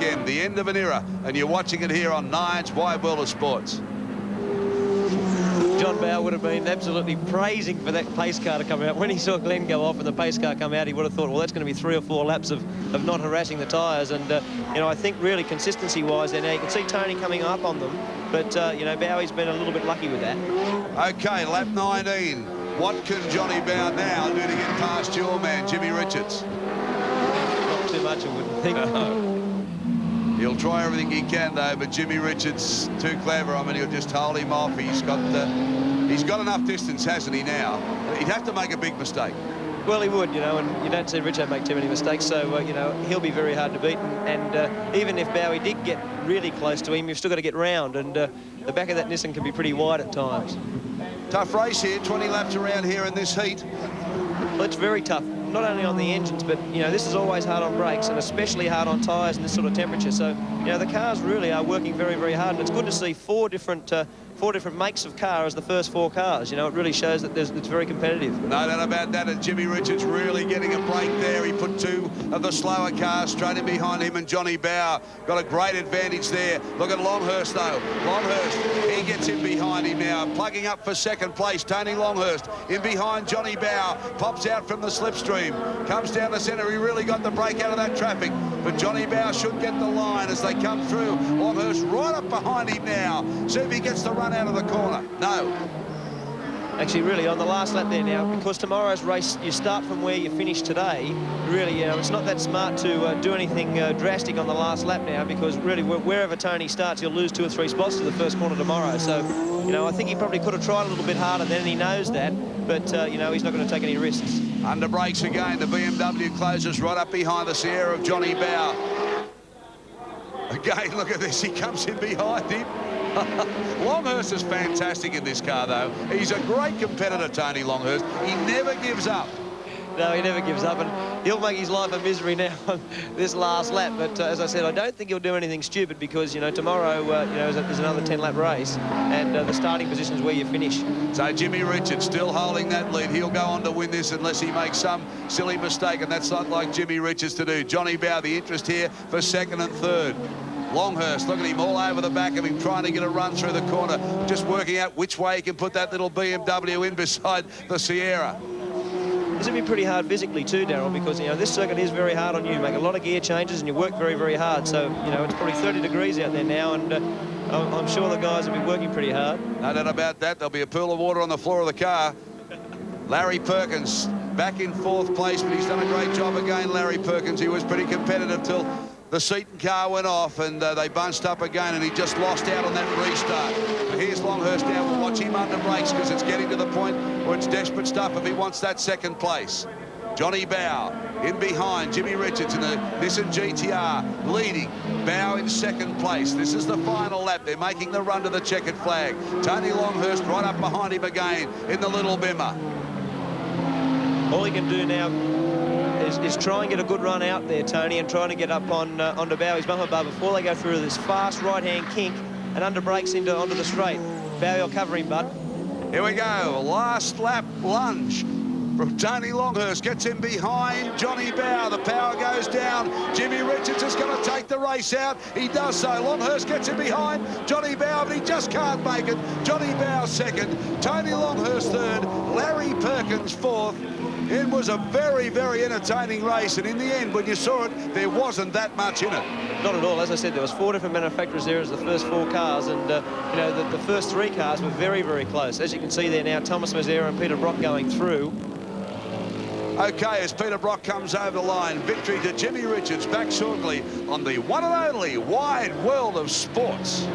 weekend, the end of an era, and you're watching it here on Nine's Wide World of Sports. John Bowe would have been absolutely praising for that pace car to come out. When he saw Glenn go off and the pace car come out, he would have thought, well, that's going to be 3 or 4 laps of not harassing the tyres. And, you know, I think really consistency-wise there now, you can see Tony coming up on them, but, you know, Bowie's been a little bit lucky with that. OK, lap 19. What can Johnny Bowe now do to get past your man, Jimmy Richards? Not too much, I wouldn't think. He'll try everything he can, though, but Jimmy Richards too clever. I mean, he'll just hold him off. He's got enough distance, hasn't he, now? He'd have to make a big mistake. Well, he would, you know, and you don't see Richard make too many mistakes, so, you know, he'll be very hard to beat. And even if Bowie did get really close to him, you've still got to get round, and the back of that Nissan can be pretty wide at times. Tough race here, 20 laps around here in this heat. Well, it's very tough, not only on the engines, but, you know, this is always hard on brakes and especially hard on tyres in this sort of temperature. So, you know, the cars really are working very, very hard, and it's good to see four different makes of car as the first 4 cars. You know, it really shows that it's very competitive. No doubt about that, and Jimmy Richards really getting a break there. He put 2 of the slower cars straight in behind him, and Johnny Bowe got a great advantage there. Look at Longhurst, though. Longhurst, he gets in behind him now, plugging up for second place. Tony Longhurst in behind Johnny Bowe, pops out from the slipstream, comes down the centre. He really got the break out of that traffic, but Johnny Bowe should get the line as they come through. Longhurst right up behind him now. See if he gets the run out of the corner. No. Actually, really, on the last lap there now, because tomorrow's race, you start from where you finished today. Really, you know, it's not that smart to do anything drastic on the last lap now, because really, wherever Tony starts, he'll lose 2 or 3 spots to the first corner tomorrow. So, you know, I think he probably could have tried a little bit harder then, and he knows that. But, you know, he's not going to take any risks. Under brakes again, the BMW closes right up behind the Sierra of Johnny Bowe. Again, look at this, he comes in behind him. Longhurst is fantastic in this car, though. He's a great competitor, Tony Longhurst. He never gives up. No, he never gives up, and he'll make his life a misery now on this last lap. But as I said, I don't think he'll do anything stupid, because, you know, tomorrow, you know, there's another 10-lap race, and the starting position is where you finish. So Jimmy Richards still holding that lead. He'll go on to win this unless he makes some silly mistake, and that's not like Jimmy Richards to do. Johnny Bowe, the interest here for 2nd and 3rd. Longhurst, look at him all over the back of him, trying to get a run through the corner, just working out which way he can put that little BMW in beside the Sierra. This will be pretty hard physically too, Darrell, because, you know, this circuit is very hard on you. You make a lot of gear changes and you work very, very hard. So, you know, it's probably 30 degrees out there now, and I'm sure the guys will be working pretty hard. No doubt about that. There'll be a pool of water on the floor of the car. Larry Perkins back in 4th place, but he's done a great job again, Larry Perkins. He was pretty competitive till the Seaton car went off, and they bunched up again, and he just lost out on that restart. Here's Longhurst now. We'll watch him under brakes, because it's getting to the point where it's desperate stuff if he wants that 2nd place. Johnny Bowe in behind Jimmy Richards in the Nissan GTR, leading. Bowe in 2nd place. This is the final lap. They're making the run to the checkered flag. Tony Longhurst right up behind him again in the little bimmer. All he can do now is try and get a good run out there, Tony, and trying to get up on onto Bowie's bumper bar before they go through this fast right-hand kink and under brakes onto the straight. Bowie will cover him, bud. Here we go. Last lap lunge from Tony Longhurst. Gets in behind Johnny Bowe. The power goes down. Jimmy Richards is going to take the race out. He does so. Longhurst gets in behind Johnny Bowe, but he just can't make it. Johnny Bowe 2nd. Tony Longhurst 3rd. Larry Perkins 4th. It was a very, very entertaining race, and in the end, when you saw it, there wasn't that much in it. Not at all. As I said, there was 4 different manufacturers there as the first 4 cars, and you know, the first 3 cars were very, very close. As you can see there now, Thomas Mazzera and Peter Brock going through. Okay, as Peter Brock comes over the line, victory to Jimmy Richards. Back shortly on the one and only Wide World of Sports.